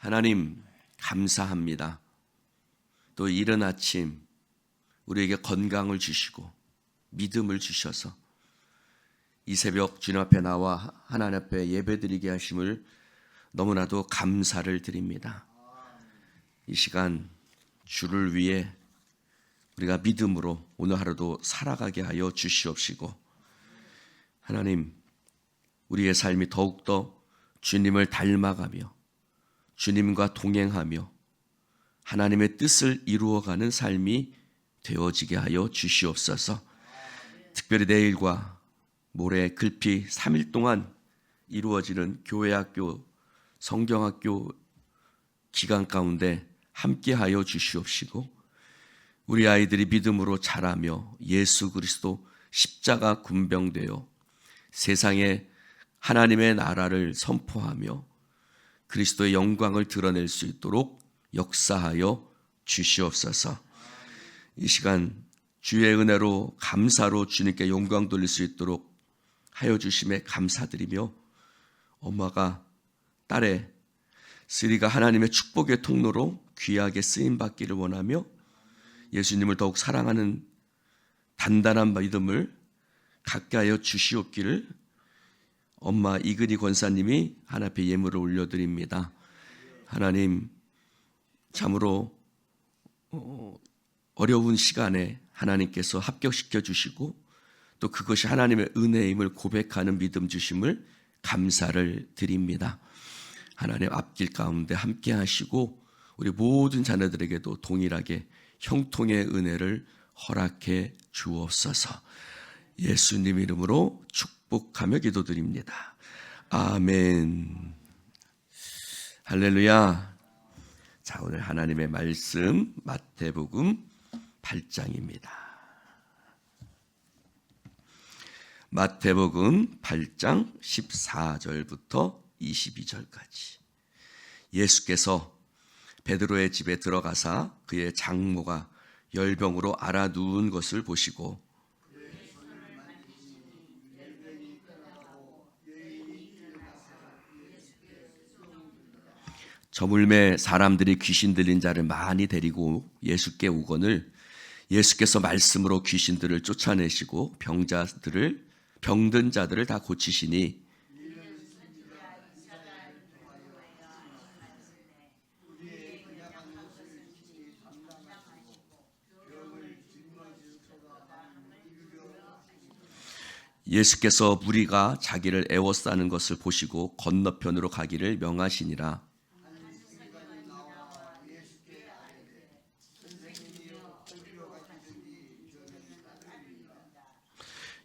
하나님 감사합니다. 또 이른 아침 우리에게 건강을 주시고 믿음을 주셔서 이 새벽 주님 앞에 나와 하나님 앞에 예배드리게 하심을 너무나도 감사를 드립니다. 이 시간 주를 위해 우리가 믿음으로 오늘 하루도 살아가게 하여 주시옵시고, 하나님 우리의 삶이 더욱더 주님을 닮아가며 주님과 동행하며 하나님의 뜻을 이루어가는 삶이 되어지게 하여 주시옵소서. 특별히 내일과 모레 글피 3일 동안 이루어지는 교회학교, 성경학교 기간 가운데 함께하여 주시옵시고, 우리 아이들이 믿음으로 자라며 예수 그리스도 십자가 군병되어 세상에 하나님의 나라를 선포하며 그리스도의 영광을 드러낼 수 있도록 역사하여 주시옵소서. 이 시간 주의 은혜로 감사로 주님께 영광 돌릴 수 있도록 하여 주심에 감사드리며, 엄마가 딸의 쓰리가 하나님의 축복의 통로로 귀하게 쓰임받기를 원하며 예수님을 더욱 사랑하는 단단한 믿음을 갖게 하여 주시옵기를 엄마 이근희 권사님이 하나님 앞에 예물을 올려드립니다. 하나님 참으로 어려운 시간에 하나님께서 합격시켜 주시고 또 그것이 하나님의 은혜임을 고백하는 믿음 주심을 감사를 드립니다. 하나님 앞길 가운데 함께 하시고 우리 모든 자녀들에게도 동일하게 형통의 은혜를 허락해 주옵소서. 예수님 이름으로 축복하며 기도드립니다. 아멘. 할렐루야. 자, 오늘 하나님의 말씀 마태복음 8장입니다. 마태복음 8장 14절부터 22절까지. 예수께서 베드로의 집에 들어가사 그의 장모가 열병으로 앓아 누운 것을 보시고 저물매 사람들이 귀신 들린 자를 많이 데리고 예수께 오거늘 예수께서 말씀으로 귀신들을 쫓아내시고 병든 자들을 다 고치시니 예수께서 무리가 자기를 애워싸는 것을 보시고 건너편으로 가기를 명하시니라.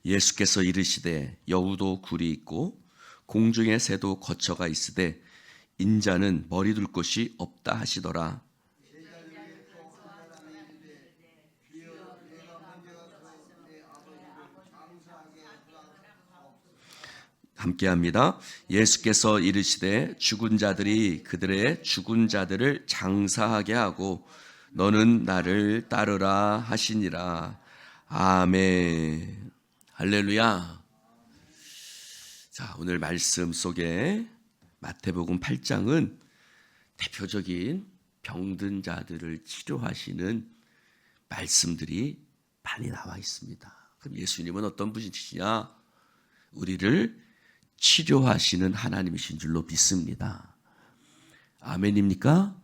예수께서 이르시되 여우도 굴이 있고 공중의 새도 거처가 있으되 인자는 머리 둘 곳이 없다 하시더라. 함께합니다. 예수께서 이르시되 죽은 자들이 그들의 죽은 자들을 장사하게 하고 너는 나를 따르라 하시니라. 아멘. 할렐루야. 자, 오늘 말씀 속에 마태복음 8장은 대표적인 병든 자들을 치료하시는 말씀들이 많이 나와 있습니다. 그럼 예수님은 어떤 분이시냐? 우리를 치료하시는 하나님이신 줄로 믿습니다. 아멘입니까?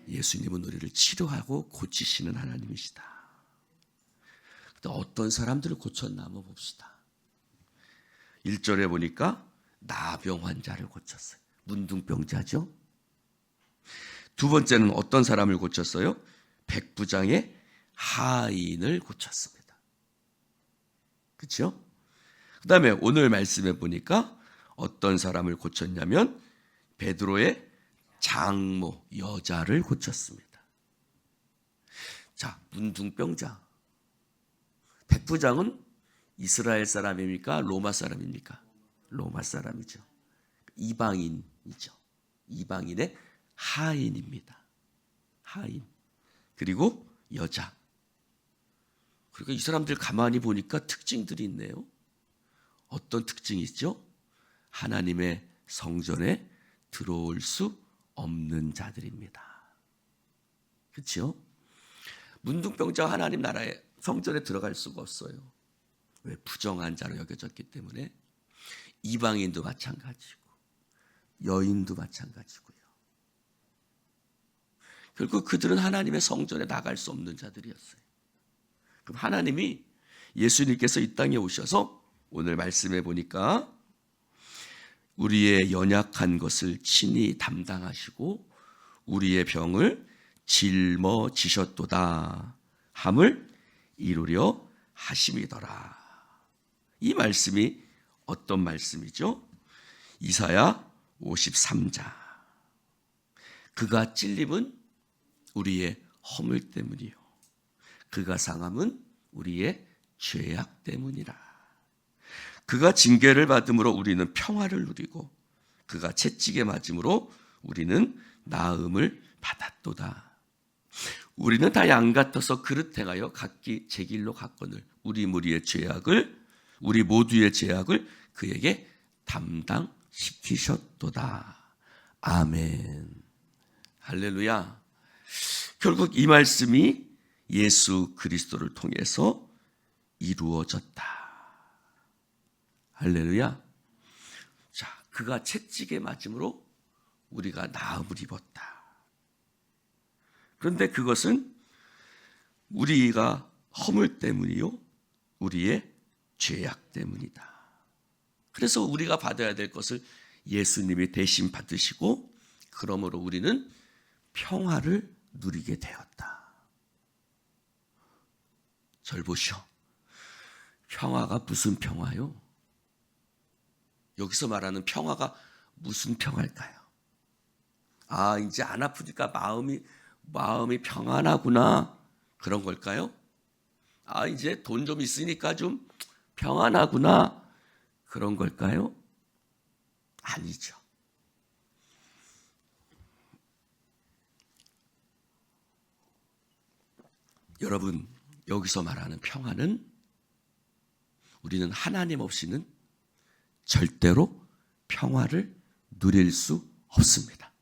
예수님은 우리를 치료하고 고치시는 하나님이시다. 어떤 사람들을 고쳤나 한번 봅시다. 1절에 보니까 나병 환자를 고쳤어요. 문둥병자죠. 두 번째는 어떤 사람을 고쳤어요? 백부장의 하인을 고쳤습니다. 그렇죠? 그 다음에 오늘 말씀에 보니까 어떤 사람을 고쳤냐면 베드로의 장모 여자를 고쳤습니다. 자, 문둥병자. 백부장은 이스라엘 사람입니까? 로마 사람입니까? 로마 사람이죠. 이방인이죠. 이방인의 하인입니다. 하인. 그리고 여자. 그러니까 이 사람들 가만히 보니까 특징들이 있네요. 어떤 특징이 있죠? 하나님의 성전에 들어올 수 없는 자들입니다. 그렇죠? 문둥병자 하나님 나라에 성전에 들어갈 수가 없어요. 왜? 부정한 자로 여겨졌기 때문에. 이방인도 마찬가지고 여인도 마찬가지고요. 결국 그들은 하나님의 성전에 나갈 수 없는 자들이었어요. 그럼 하나님이 예수님께서 이 땅에 오셔서 오늘 말씀해 보니까 우리의 연약한 것을 친히 담당하시고 우리의 병을 짊어지셨도다 함을 이루려 하심이더라. 이 말씀이 어떤 말씀이죠? 이사야 53장. 그가 찔림은 우리의 허물 때문이요 그가 상함은 우리의 죄악 때문이라. 그가 징계를 받음으로 우리는 평화를 누리고 그가 채찍에 맞음으로 우리는 나음을 받았도다. 우리는 다 양 같아서 그릇 행하여 각기 제 길로 갔거늘 우리 모두의 죄악을 그에게 담당시키셨도다. 아멘. 할렐루야. 결국 이 말씀이 예수 그리스도를 통해서 이루어졌다. 할렐루야. 자, 그가 채찍에 맞음으로 우리가 나음을 입었다. 그런데 그것은 우리가 허물 때문이요 우리의 죄악 때문이다. 그래서 우리가 받아야 될 것을 예수님이 대신 받으시고 그러므로 우리는 평화를 누리게 되었다. 절 보시오. 평화가 무슨 평화요? 여기서 말하는 평화가 무슨 평화일까요? 아, 이제 안 아프니까 마음이 평안하구나. 그런 걸까요? 아, 이제 돈 좀 있으니까 좀 평안하구나. 그런 걸까요? 아니죠. 여러분, 여기서 말하는 평화는 우리는 하나님 없이는 절대로 평화를 누릴 수 없습니다.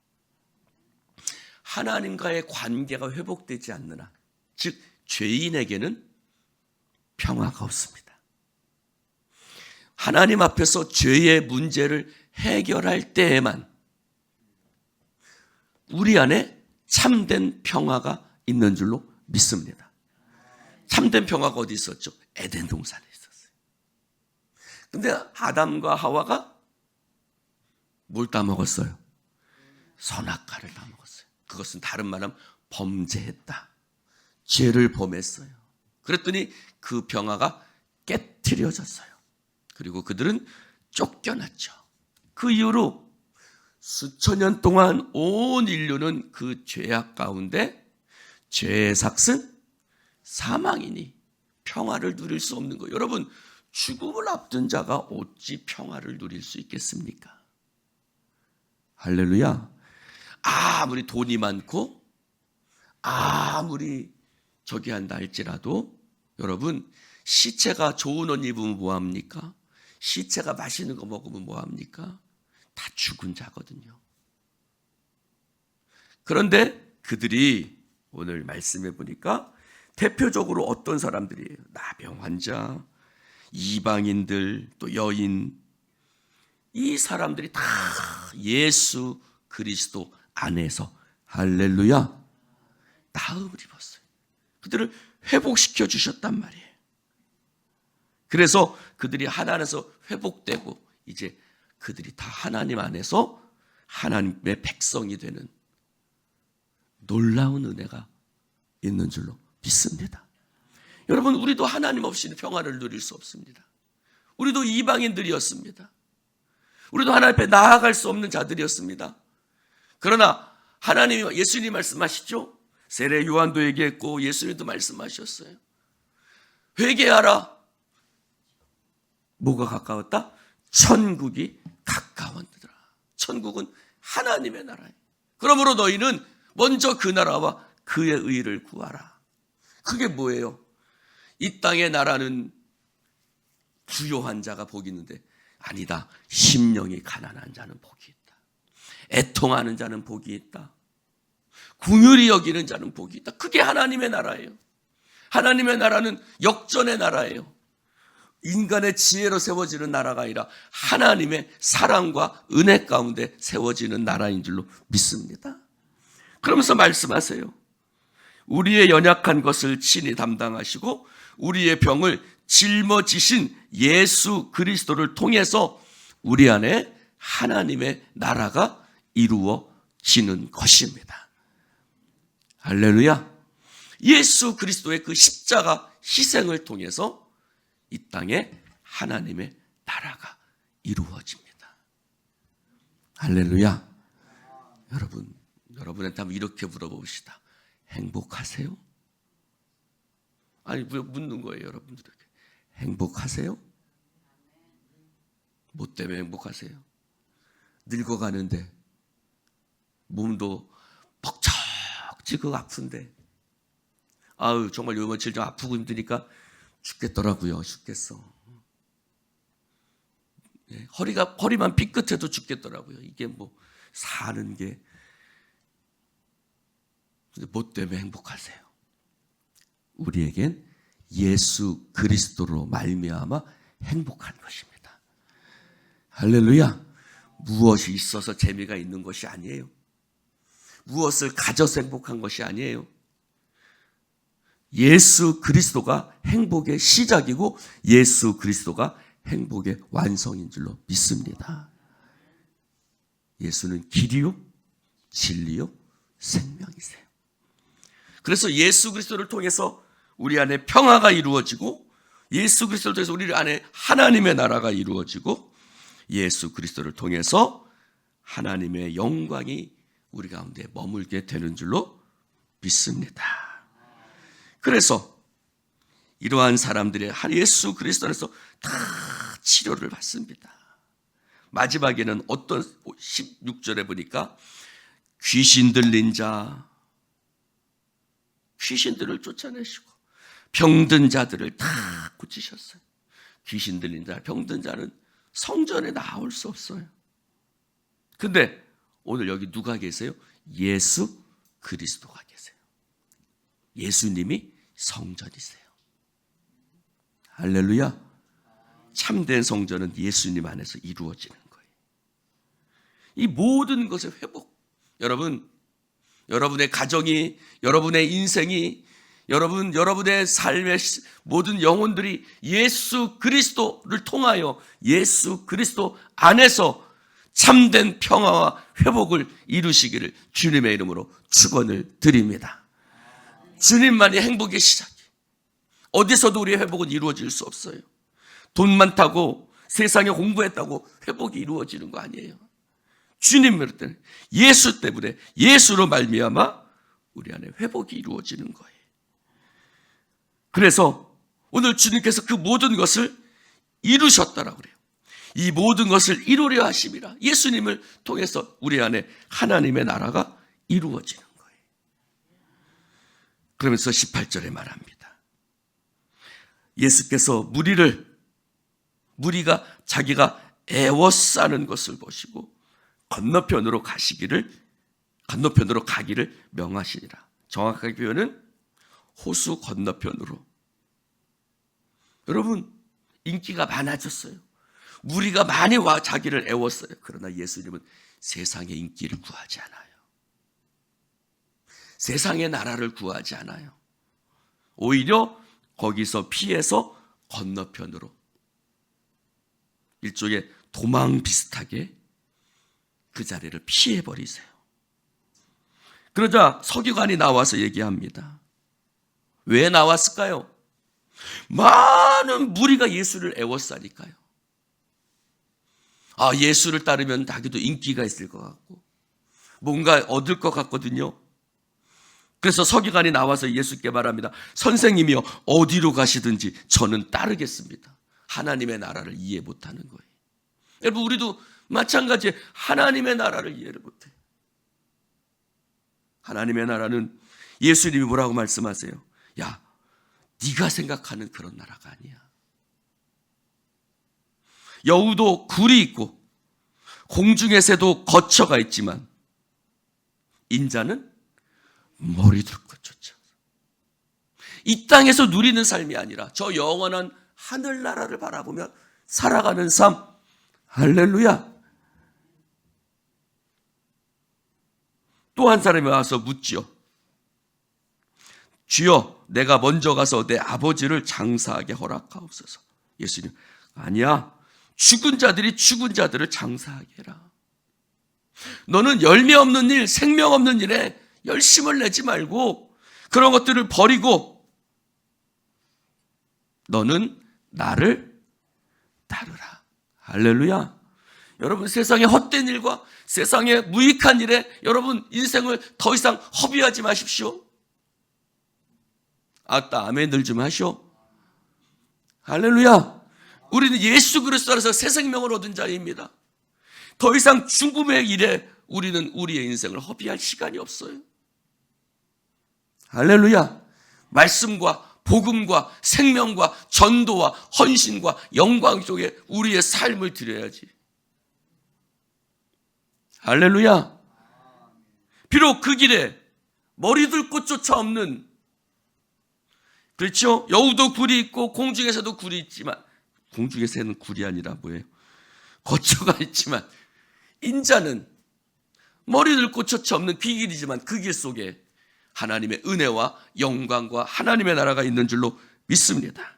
하나님과의 관계가 회복되지 않는 한, 즉 죄인에게는 평화가 없습니다. 하나님 앞에서 죄의 문제를 해결할 때에만 우리 안에 참된 평화가 있는 줄로 믿습니다. 참된 평화가 어디 있었죠? 에덴 동산에 있었어요. 근데 아담과 하와가 뭘 따먹었어요? 선악과를 따먹었어요. 그것은 다른 말하면 범죄했다. 죄를 범했어요. 그랬더니 그 평화가 깨트려졌어요. 그리고 그들은 쫓겨났죠. 그 이후로 수천 년 동안 온 인류는 그 죄악 가운데 죄의 삭은 사망이니 평화를 누릴 수 없는 거예요. 여러분, 죽음을 앞둔 자가 어찌 평화를 누릴 수 있겠습니까? 할렐루야. 아무리 돈이 많고 아무리 저기 한다 할지라도 여러분, 시체가 좋은 옷 입으면 뭐합니까? 시체가 맛있는 거 먹으면 뭐합니까? 다 죽은 자거든요. 그런데 그들이 오늘 말씀해 보니까 대표적으로 어떤 사람들이에요? 나병 환자, 이방인들, 또 여인. 이 사람들이 다 예수 그리스도 안에서 할렐루야 나음을 입었어요. 그들을 회복시켜 주셨단 말이에요. 그래서 그들이 하나님에서 회복되고 이제 그들이 다 하나님 안에서 하나님의 백성이 되는 놀라운 은혜가 있는 줄로 믿습니다. 여러분, 우리도 하나님 없이는 평화를 누릴 수 없습니다. 우리도 이방인들이었습니다. 우리도 하나님 앞에 나아갈 수 없는 자들이었습니다. 그러나 하나님이 예수님이 말씀하시죠. 세례 요한도 얘기했고 예수님도 말씀하셨어요. 회개하라. 뭐가 가까웠다? 천국이 가까웠더라. 천국은 하나님의 나라예요. 그러므로 너희는 먼저 그 나라와 그의 의를 구하라. 그게 뭐예요? 이 땅의 나라는 부요한 자가 복이 있는데 아니다. 심령이 가난한 자는 복이 있다. 애통하는 자는 복이 있다. 긍휼히 여기는 자는 복이 있다. 그게 하나님의 나라예요. 하나님의 나라는 역전의 나라예요. 인간의 지혜로 세워지는 나라가 아니라 하나님의 사랑과 은혜 가운데 세워지는 나라인 줄로 믿습니다. 그러면서 말씀하세요. 우리의 연약한 것을 친히 담당하시고 우리의 병을 짊어지신 예수 그리스도를 통해서 우리 안에 하나님의 나라가 이루어지는 것입니다. 할렐루야. 예수 그리스도의 그 십자가 희생을 통해서 이 땅에 하나님의 나라가 이루어집니다. 할렐루야. 여러분한테 한번 이렇게 물어봅시다. 행복하세요? 아니, 묻는 거예요, 여러분들에게. 행복하세요? 뭐 때문에 행복하세요? 늙어가는데 몸도 벅적지고 아픈데, 아유, 정말 요 며칠 좀 아프고 힘드니까 죽겠더라고요. 죽겠어. 허리만 삐끗해도 죽겠더라고요. 이게 뭐 사는 게. 근데 뭐 때문에 행복하세요? 우리에겐 예수 그리스도로 말미암아 행복한 것입니다. 할렐루야. 무엇이 있어서 재미가 있는 것이 아니에요. 무엇을 가져서 행복한 것이 아니에요. 예수 그리스도가 행복의 시작이고 예수 그리스도가 행복의 완성인 줄로 믿습니다. 예수는 길이요, 진리요, 생명이세요. 그래서 예수 그리스도를 통해서 우리 안에 평화가 이루어지고 예수 그리스도를 통해서 우리 안에 하나님의 나라가 이루어지고 예수 그리스도를 통해서 하나님의 영광이 우리 가운데 머물게 되는 줄로 믿습니다. 그래서 이러한 사람들이 예수 그리스도 안에서 다 치료를 받습니다. 마지막에는 어떤 16절에 보니까 귀신 들린 자, 귀신들을 쫓아내시고 병든 자들을 다 고치셨어요. 귀신 들린 자, 병든 자는 성전에 나올 수 없어요. 근데 오늘 여기 누가 계세요? 예수 그리스도가 계세요. 예수님이 성전이세요. 할렐루야. 참된 성전은 예수님 안에서 이루어지는 거예요. 이 모든 것의 회복. 여러분의 가정이, 여러분의 인생이, 여러분의 삶의 모든 영혼들이 예수 그리스도를 통하여 예수 그리스도 안에서 참된 평화와 회복을 이루시기를 주님의 이름으로 축원을 드립니다. 주님만이 행복의 시작이. 어디서도 우리의 회복은 이루어질 수 없어요. 돈 많다고 세상에 공부했다고 회복이 이루어지는 거 아니에요. 주님 때문에, 예수 때문에, 예수로 말미암아 우리 안에 회복이 이루어지는 거예요. 그래서 오늘 주님께서 그 모든 것을 이루셨다라고 그래요. 이 모든 것을 이루려 하심이라. 예수님을 통해서 우리 안에 하나님의 나라가 이루어지는 거예요. 그러면서 18절에 말합니다. 예수께서 무리가 자기가 애워싸는 것을 보시고 건너편으로 가기를 명하시니라. 정확하게 표현은 호수 건너편으로. 여러분, 인기가 많아졌어요. 무리가 많이 와 자기를 애웠어요. 그러나 예수님은 세상의 인기를 구하지 않아요. 세상의 나라를 구하지 않아요. 오히려 거기서 피해서 건너편으로, 일종의 도망 비슷하게 그 자리를 피해버리세요. 그러자 서기관이 나와서 얘기합니다. 왜 나왔을까요? 많은 무리가 예수를 애워싸니까요. 예수를 따르면 자기도 인기가 있을 것 같고 뭔가 얻을 것 같거든요. 그래서 서기관이 나와서 예수께 말합니다. 선생님이여, 어디로 가시든지 저는 따르겠습니다. 하나님의 나라를 이해 못하는 거예요. 여러분, 우리도 마찬가지에 하나님의 나라를 이해를 못해요. 하나님의 나라는 예수님이 뭐라고 말씀하세요? 야, 네가 생각하는 그런 나라가 아니야. 여우도 굴이 있고 공중의 새도 거처가 있지만 인자는 머리 둘 것 쫓아. 이 땅에서 누리는 삶이 아니라 저 영원한 하늘나라를 바라보며 살아가는 삶. 할렐루야. 또 한 사람이 와서 묻지요. 주여, 내가 먼저 가서 내 아버지를 장사하게 허락하옵소서. 예수님, 아니야. 죽은 자들이 죽은 자들을 장사하게 해라. 너는 열매 없는 일, 생명 없는 일에 열심을 내지 말고 그런 것들을 버리고 너는 나를 따르라. 할렐루야. 여러분, 세상의 헛된 일과 세상의 무익한 일에 여러분 인생을 더 이상 허비하지 마십시오. 아따 아멘들 좀 하시오. 할렐루야. 우리는 예수 그리스도 안에서 새 생명을 얻은 자입니다. 더 이상 죽음의 일에 우리는 우리의 인생을 허비할 시간이 없어요. 할렐루야. 말씀과 복음과 생명과 전도와 헌신과 영광 속에 우리의 삶을 드려야지. 할렐루야. 비록 그 길에 머리둘 곳조차 없는, 그렇죠? 여우도 굴이 있고 공중에서도 굴이 있지만, 공중에서는 굴이 아니라 뭐예요? 거처가 있지만 인자는 머리둘 곳조차 없는 그 길이지만 그 길 속에 하나님의 은혜와 영광과 하나님의 나라가 있는 줄로 믿습니다.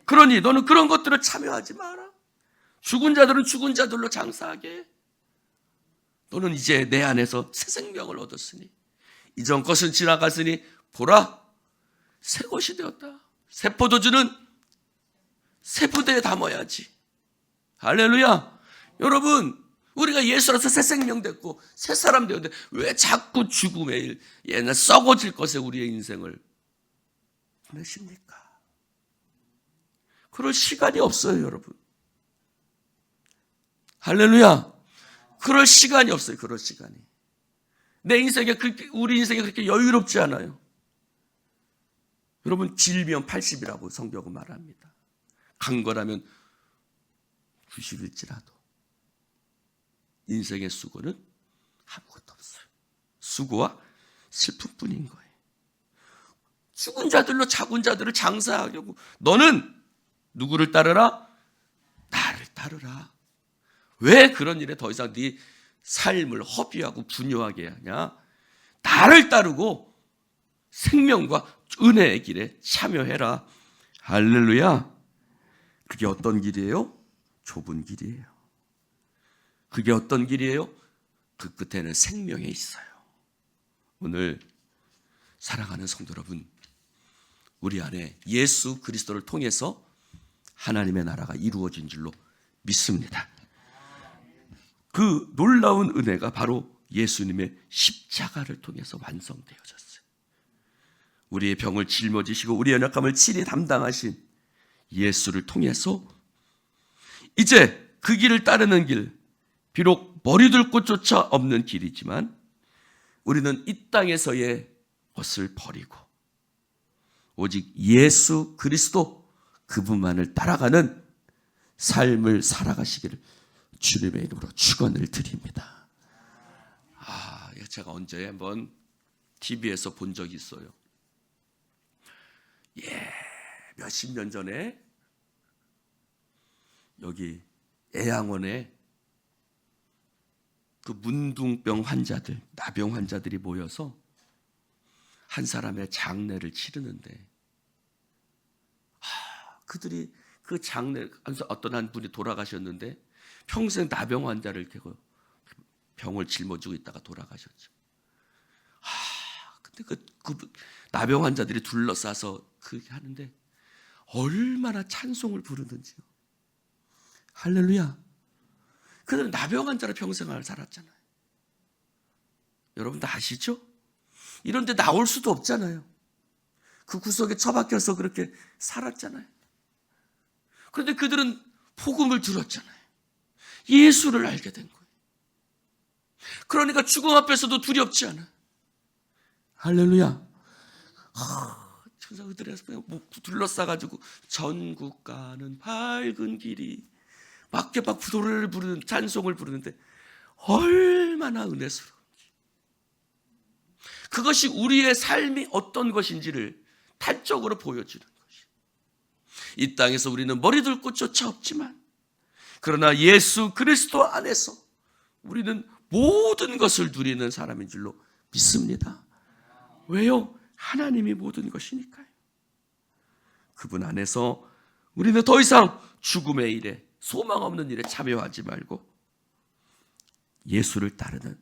그러니 너는 그런 것들을 참여하지 마라. 죽은 자들은 죽은 자들로 장사하게 해. 너는 이제 내 안에서 새 생명을 얻었으니 이전 것은 지나갔으니 보라 새 것이 되었다. 새 포도주는 새 부대에 담아야지. 할렐루야. 여러분, 우리가 예수로서 새 생명 됐고 새 사람 되었는데 왜 자꾸 죽음의 일, 옛날 썩어질 것에 우리의 인생을 보내십니까? 그럴 시간이 없어요, 여러분. 할렐루야. 그럴 시간이 없어요. 그럴 시간이. 내 인생에 우리 인생에 그렇게 여유롭지 않아요. 여러분, 길면 80이라고 성경은 말합니다. 강건하면 90일지라도 인생의 수고는 아무것도 없어요. 수고와 슬픔뿐인 거예요. 죽은 자들로 작은 자들을 장사하려고 너는 누구를 따르라? 나를 따르라. 왜 그런 일에 더 이상 네 삶을 허비하고 분요하게 하냐? 나를 따르고 생명과 은혜의 길에 참여해라. 할렐루야. 그게 어떤 길이에요? 좁은 길이에요. 그게 어떤 길이에요? 그 끝에는 생명이 있어요. 오늘 사랑하는 성도 여러분, 우리 안에 예수 그리스도를 통해서 하나님의 나라가 이루어진 줄로 믿습니다. 그 놀라운 은혜가 바로 예수님의 십자가를 통해서 완성되어졌어요. 우리의 병을 짊어지시고 우리의 연약함을 친히 담당하신 예수를 통해서 이제 그 길을 따르는 길, 비록 머리둘 곳조차 없는 길이지만 우리는 이 땅에서의 것을 버리고 오직 예수 그리스도 그분만을 따라가는 삶을 살아가시기를 주님의 이름으로 축원을 드립니다. 제가 언제 한번 TV에서 본 적이 있어요. 몇십 년 전에 여기 애양원에 그 문둥병 환자들, 나병 환자들이 모여서 한 사람의 장례를 치르는데 그들이 그 장례, 어떤 한 분이 돌아가셨는데 평생 나병 환자를 이렇게 병을 짊어지고 있다가 돌아가셨죠. 근데 그 나병 환자들이 둘러싸서 그렇게 하는데 얼마나 찬송을 부르는지요. 할렐루야. 그들은 나병 환자로 평생을 살았잖아요. 여러분 다 아시죠? 이런데 나올 수도 없잖아요. 그 구석에 처박혀서 그렇게 살았잖아요. 그런데 그들은 복음을 들었잖아요. 예수를 알게 된 거예요. 그러니까 죽음 앞에서도 두렵지 않아요. 할렐루야. 천사들이 둘러싸가지고 전국 가는 밝은 길이 막 노래를 부르는 찬송을 부르는데 얼마나 은혜스러운지, 그것이 우리의 삶이 어떤 것인지를 단적으로 보여주는 것이. 이 땅에서 우리는 머리둘 곳조차 없지만 그러나 예수 그리스도 안에서 우리는 모든 것을 누리는 사람인 줄로 믿습니다. 왜요? 하나님이 모든 것이니까요. 그분 안에서 우리는 더 이상 죽음의 일에, 소망 없는 일에 참여하지 말고 예수를 따르는,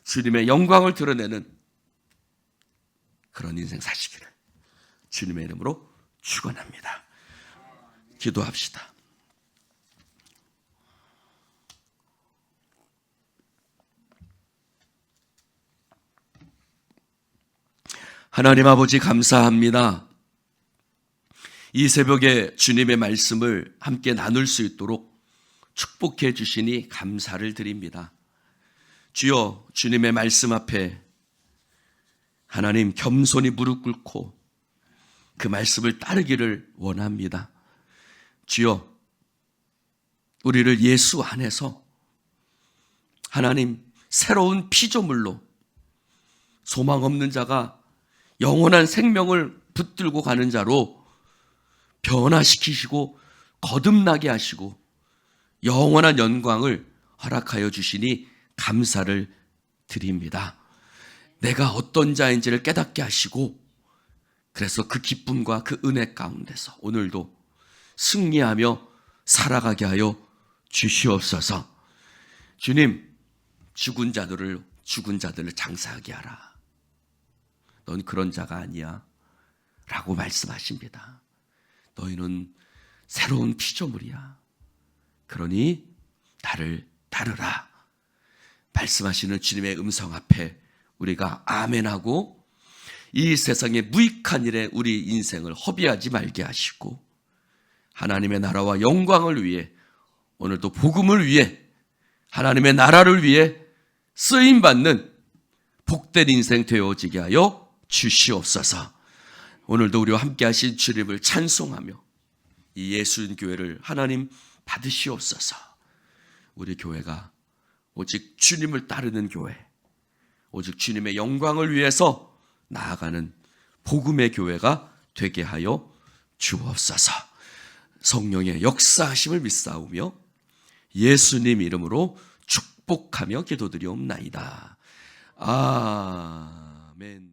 주님의 영광을 드러내는 그런 인생 사시기를 주님의 이름으로 축원합니다. 기도합시다. 하나님 아버지, 감사합니다. 이 새벽에 주님의 말씀을 함께 나눌 수 있도록 축복해 주시니 감사를 드립니다. 주여, 주님의 말씀 앞에 하나님 겸손히 무릎 꿇고 그 말씀을 따르기를 원합니다. 주여, 우리를 예수 안에서 하나님 새로운 피조물로, 소망 없는 자가 영원한 생명을 붙들고 가는 자로 변화시키시고 거듭나게 하시고 영원한 영광을 허락하여 주시니 감사를 드립니다. 내가 어떤 자인지를 깨닫게 하시고, 그래서 그 기쁨과 그 은혜 가운데서 오늘도 승리하며 살아가게 하여 주시옵소서. 주님, 죽은 자들을 장사하게 하라. 넌 그런 자가 아니야 라고 말씀하십니다. 너희는 새로운 피조물이야. 그러니 나를 따르라 말씀하시는 주님의 음성 앞에 우리가 아멘하고 이 세상의 무익한 일에 우리 인생을 허비하지 말게 하시고 하나님의 나라와 영광을 위해, 오늘도 복음을 위해, 하나님의 나라를 위해 쓰임받는 복된 인생 되어지게 하여 주시옵소서. 오늘도 우리와 함께 하신 주님을 찬송하며 이 예수교회를 하나님 받으시옵소서. 우리 교회가 오직 주님을 따르는 교회, 오직 주님의 영광을 위해서 나아가는 복음의 교회가 되게 하여 주옵소서. 성령의 역사하심을 믿사오며 예수님 이름으로 축복하며 기도드리옵나이다. 아멘.